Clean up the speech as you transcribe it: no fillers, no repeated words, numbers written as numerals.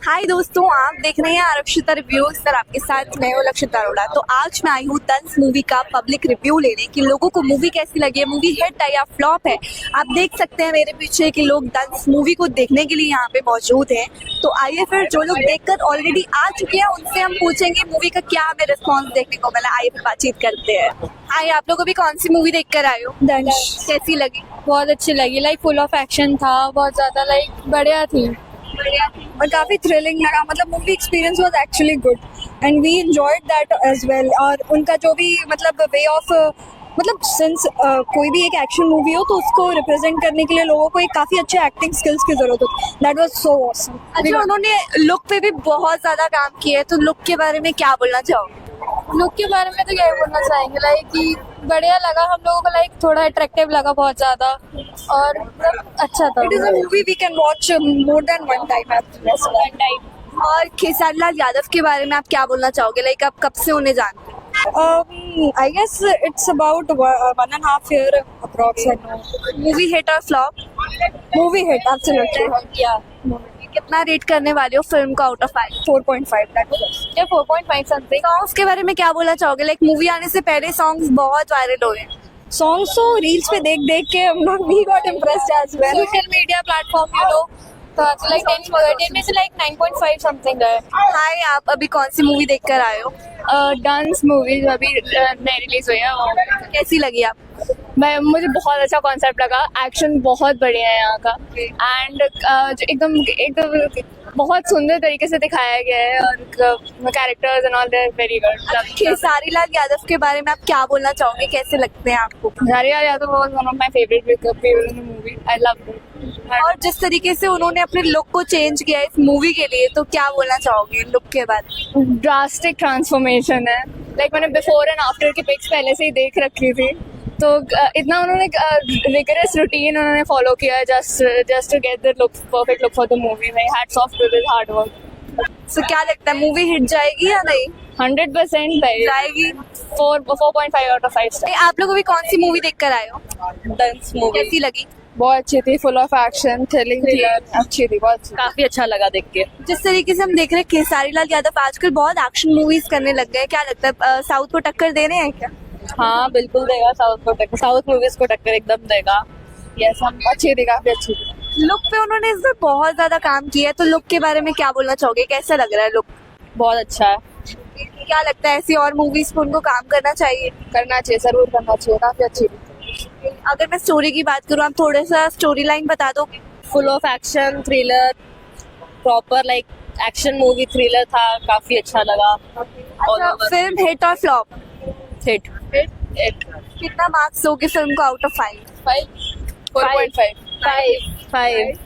हाय दोस्तों, आप देख रहे हैं आरक्षिता रिव्यूज सर, आपके साथ मैं हूं लक्षिता अरोड़ा। तो आज मैं आई हूँ दंस मूवी का पब्लिक रिव्यू लेने कि लोगों को मूवी कैसी लगी है, मूवी हिट है या फ्लॉप है। आप देख सकते हैं मेरे पीछे कि लोग दंस मूवी को देखने के लिए यहाँ पे मौजूद हैं। तो आइए फिर जो लोग देखकर ऑलरेडी आ चुके हैं उनसे हम पूछेंगे मूवी का क्या हमें रिस्पॉन्स देखने को मिला। आइए फिर बातचीत करते हैं। आइए, आप लोग अभी कौन सी मूवी देख कर आए हो? दंश कैसी लगी? बहुत अच्छी लगी। लाइक फुल ऑफ एक्शन था, बहुत ज्यादा लाइक बढ़िया थी और काफी थ्रिलिंग लगा। मतलब movie experience was actually good and we enjoyed that as well. और उनका जो भी मतलब वे ऑफ मतलब सिंस कोई भी एक एक्शन मूवी हो तो उसको रिप्रेजेंट करने के लिए लोगों को एक काफी अच्छे एक्टिंग स्किल्स की जरूरत होती है। That was so awesome. अच्छा, उन्होंने लुक पे भी बहुत ज्यादा काम किया है, तो लुक के बारे में क्या बोलना चाहोगे? लुक के बारे में तो क्या ही बोलना चाहेंगे, लाइक कि बढ़िया लगा हम लोगों को। लाइक थोड़ा अट्रैक्टिव लगा बहुत ज्यादा और मतलब अच्छा था। It is a movie we can watch more than one time. और खेसारी लाल यादव के बारे में आप क्या बोलना चाहोगे? लाइक आप कब से उन्हें जानते हैं? I guess it's about 1.5 year approx. Movie hit और flop? Movie hit, absolutely. Yeah. कितना रेट करने वाले हो फिल्म का out of 5? 4.5. That was. Yeah, 4.5 something. Songs के बारे में क्या बोलना चाहोगे? लाइक मूवी आने से पहले सॉन्ग्स बहुत वायरल हुए। Songs तो रील्स पे देख देख के हम लोग we got impressed as well. Social media platform, you know. तो like 10 में से like 9.5 something है. हाय, आप अभी कौन सी मूवी देख कर आए हो? डांस मूवी अभी नई रिलीज हुई है वो। कैसी लगी आप? मुझे बहुत अच्छा कॉन्सेप्ट लगा। एक्शन बहुत बढ़िया है यहाँ का एंड एकदम बहुत सुंदर तरीके से दिखाया गया है और characters and all there very good. Khesari Lal Yadav के बारे में आप क्या बोलना चाहोगे? कैसे लगते हैं आपको? Khesari Lal Yadav was one of my favourite people in the movie. I loved it. और जिस तरीके से उन्होंने अपने लुक को चेंज किया इस मूवी के लिए, तो क्या बोलना चाहोगे लुक के बारे में? ड्रास्टिक ट्रांसफॉर्मेशन है। लाइक मैंने बिफोर एंड आफ्टर की पिक्स पहले से ही देख रखी थी, तो इतना उन्होंने रिगरस रूटीन उन्होंने फॉलो किया just to get the look perfect look for the movie. Hats off to this hard work. So क्या लगता है मूवी हिट जाएगी या नहीं? 100% जाएगी। 4.5 out of 5 stars। आप लोग अभी कौन सी मूवी देख कर आए हो? डांस मूवी कैसी लगी? बहुत अच्छी थी, फुल ऑफ एक्शन, थ्रिलिंग थी, अच्छी थी, बहुत काफी अच्छा लगा देख के। जिस तरीके से हम देख रहे हैं खेसारी लाल यादव आजकल बहुत एक्शन मूवीज करने लग गए, क्या लगता है साउथ को टक्कर दे रहे हैं क्या? हाँ बिल्कुल देगा साउथ को टक्कर, साउथ मूवीज को टक्कर एकदम देगा। यस, हम अच्छी थी, काफी अच्छी थी। लुक पे उन्होंने इसमें बहुत ज्यादा काम किया है, तो लुक के बारे में क्या बोलना चाहोगे? कैसा लग रहा है लुक? बहुत अच्छा है। क्या लगता है ऐसी और मूवीज पे उनको काम करना चाहिए? करना चाहिए, जरूर करना चाहिए, काफी अच्छी थी। अगर मैं स्टोरी की बात करूँ, आप थोड़ा सा स्टोरी लाइन बता दोगे? Full of action, thriller, proper like action movie thriller था, काफी अच्छा लगा। अच्छा, फिल्म हिट और फ्लॉप? हिट। कितना मार्क्स दोगे फिल्म को आउट ऑफ 5? 4.5। 5